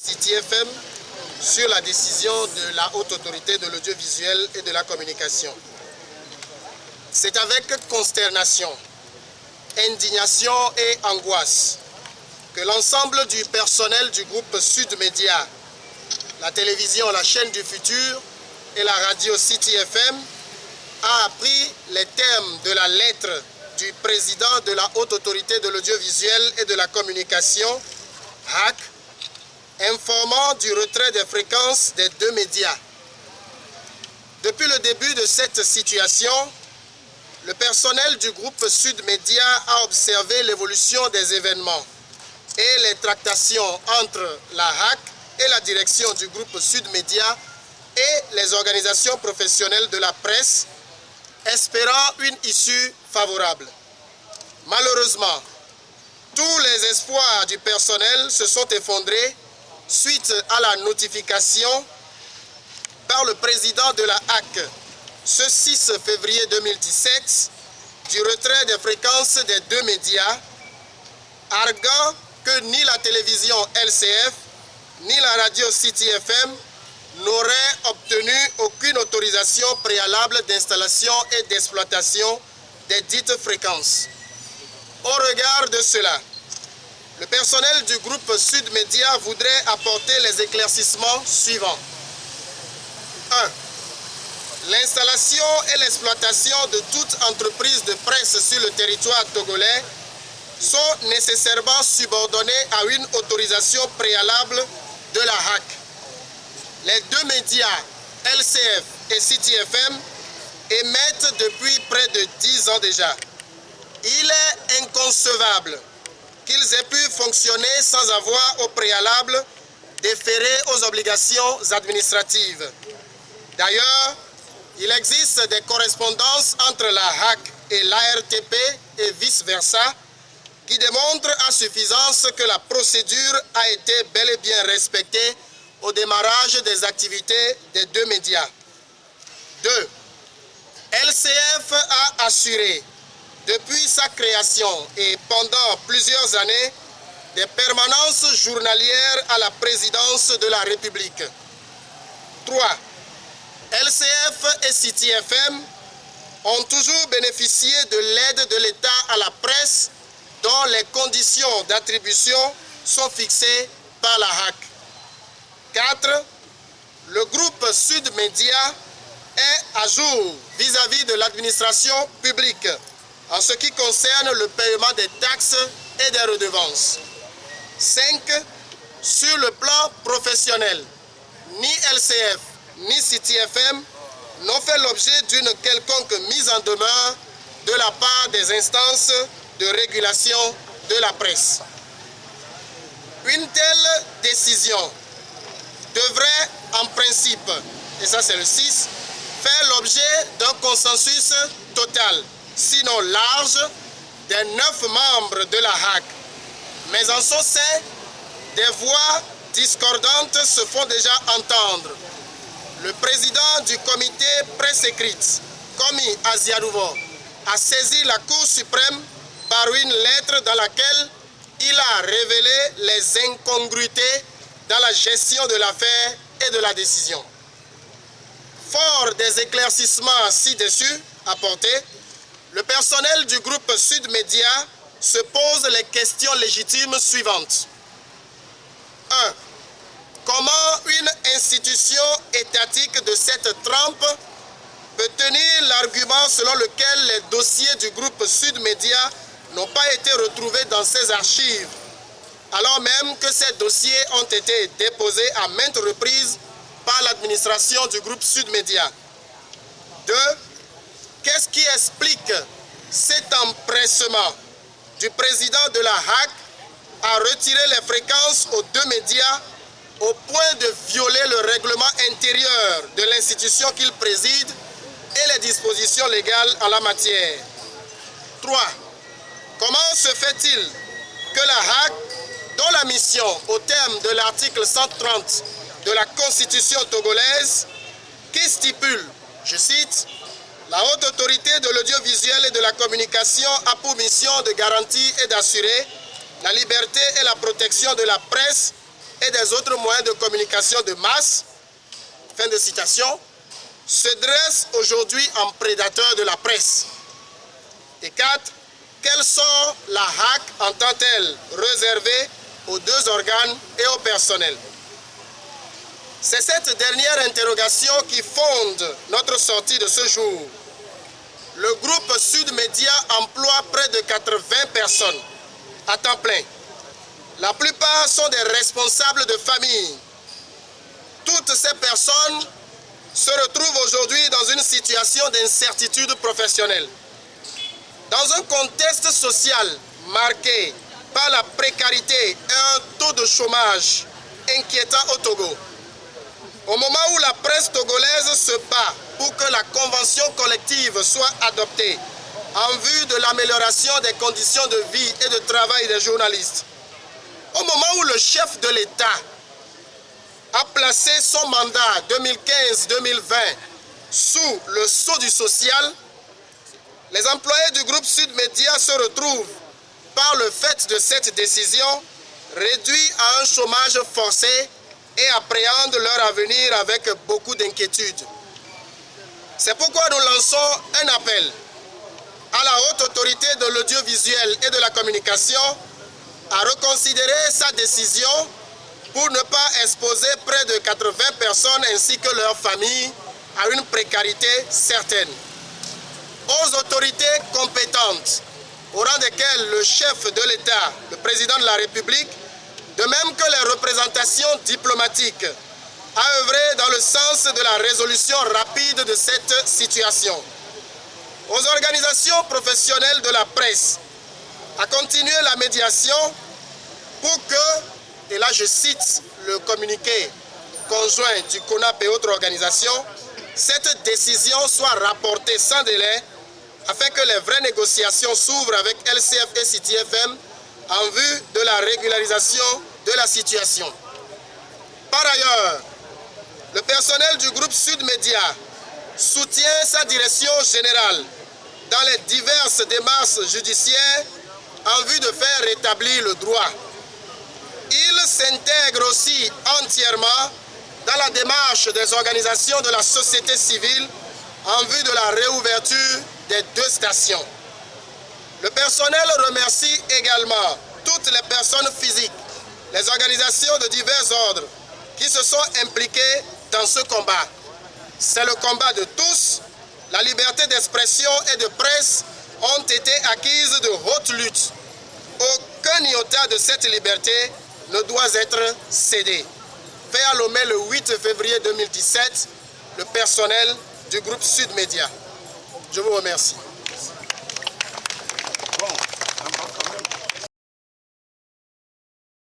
City FM sur la décision de la Haute Autorité de l'Audiovisuel et de la Communication. C'est avec consternation, indignation et angoisse que l'ensemble du personnel du groupe Sud Média, la télévision, la chaîne du futur et la radio City FM a appris les termes de la lettre du président de la Haute Autorité de l'Audiovisuel et de la Communication, HAC, informant du retrait des fréquences des deux médias. Depuis le début de cette situation, le personnel du groupe Sud Média a observé l'évolution des événements et les tractations entre la HAC et la direction du groupe Sud Média et les organisations professionnelles de la presse, espérant une issue favorable. Malheureusement, tous les espoirs du personnel se sont effondrés suite à la notification par le président de la HAC ce 6 février 2017 du retrait des fréquences des deux médias, arguant que ni la télévision LCF ni la radio City FM n'auraient obtenu aucune autorisation préalable d'installation et d'exploitation des dites fréquences. Au regard de cela, le personnel du groupe Sud Média voudrait apporter les éclaircissements suivants. 1. L'installation et l'exploitation de toute entreprise de presse sur le territoire togolais sont nécessairement subordonnées à une autorisation préalable de la HAC. Les deux médias, LCF et City FM, émettent depuis près de 10 ans déjà. Il est inconcevable qu'ils aient pu fonctionner sans avoir au préalable déféré aux obligations administratives. D'ailleurs, il existe des correspondances entre la HAC et l'ARTP et vice-versa qui démontrent à suffisance que la procédure a été bel et bien respectée au démarrage des activités des deux médias. 2. LCF a assuré depuis sa création et pendant plusieurs années des permanences journalières à la présidence de la République. 3. LCF et City FM ont toujours bénéficié de l'aide de l'État à la presse dont les conditions d'attribution sont fixées par la HAC. 4. Le groupe Sud Média est à jour vis-à-vis de l'administration publique en ce qui concerne le paiement des taxes et des redevances. 5. Sur le plan professionnel, ni LCF ni City FM n'ont fait l'objet d'une quelconque mise en demeure de la part des instances de régulation de la presse. Une telle décision devrait en principe, et ça c'est le 6, faire l'objet d'un consensus total, sinon large, des 9 membres de la HAC. Mais en son sein, des voix discordantes se font déjà entendre. Le président du comité presse écrite, Komi Aziarouvo, a saisi la Cour suprême par une lettre dans laquelle il a révélé les incongruités dans la gestion de l'affaire et de la décision. Fort des éclaircissements ci-dessus apportés, le personnel du groupe Sud Média se pose les questions légitimes suivantes. 1. Comment une institution étatique de cette trempe peut tenir l'argument selon lequel les dossiers du groupe Sud Média n'ont pas été retrouvés dans ses archives, alors même que ces dossiers ont été déposés à maintes reprises par l'administration du groupe Sud Média. 2. Qu'est-ce qui explique cet empressement du président de la HAC à retirer les fréquences aux deux médias au point de violer le règlement intérieur de l'institution qu'il préside et les dispositions légales en la matière? 3. Comment se fait-il que la HAC, dont la mission, au terme de l'article 130 de la Constitution togolaise, qui stipule, je cite, « La Haute Autorité de l'Audiovisuel et de la Communication a pour mission de garantir et d'assurer la liberté et la protection de la presse et des autres moyens de communication de masse, fin de citation, se dresse aujourd'hui en prédateur de la presse. Et 4. Quelles sont la HAC en tant qu'elle réservée aux deux organes et au personnel? C'est cette dernière interrogation qui fonde notre sortie de ce jour. Le groupe Sud Média emploie près de 80 personnes à temps plein. La plupart sont des responsables de famille. Toutes ces personnes se retrouvent aujourd'hui dans une situation d'incertitude professionnelle. Dans un contexte social marqué par la précarité et un taux de chômage inquiétant au Togo, au moment où la presse togolaise se bat pour que la convention collective soit adoptée en vue de l'amélioration des conditions de vie et de travail des journalistes, au moment où le chef de l'État a placé son mandat 2015-2020 sous le sceau du social, les employés du groupe Sud Média se retrouvent, par le fait de cette décision, réduits à un chômage forcé et appréhendent leur avenir avec beaucoup d'inquiétude. C'est pourquoi nous lançons un appel à la haute autorité de l'audiovisuel et de la communication à reconsidérer sa décision pour ne pas exposer près de 80 personnes ainsi que leurs familles à une précarité certaine. Aux autorités compétentes, au rang desquelles le chef de l'État, le président de la République, de même que les représentations diplomatiques, a œuvré dans le sens de la résolution rapide de cette situation. Aux organisations professionnelles de la presse, à continuer la médiation pour que, et là je cite le communiqué conjoint du CONAP et autres organisations, cette décision soit rapportée sans délai afin que les vraies négociations s'ouvrent avec LCF et City FM en vue de la régularisation de la situation. Par ailleurs, le personnel du groupe Sud Média soutient sa direction générale dans les diverses démarches judiciaires en vue de faire rétablir le droit. Il s'intègre aussi entièrement dans la démarche des organisations de la société civile en vue de la réouverture des deux stations. Le personnel remercie également toutes les personnes physiques, les organisations de divers ordres qui se sont impliquées dans ce combat. C'est le combat de tous. La liberté d'expression et de presse ont été acquises de haute lutte. Aucun iota de cette liberté ne doit être cédé. Fait à Lomé le 8 février 2017, le personnel du groupe Sud Média. Je vous remercie. Bon.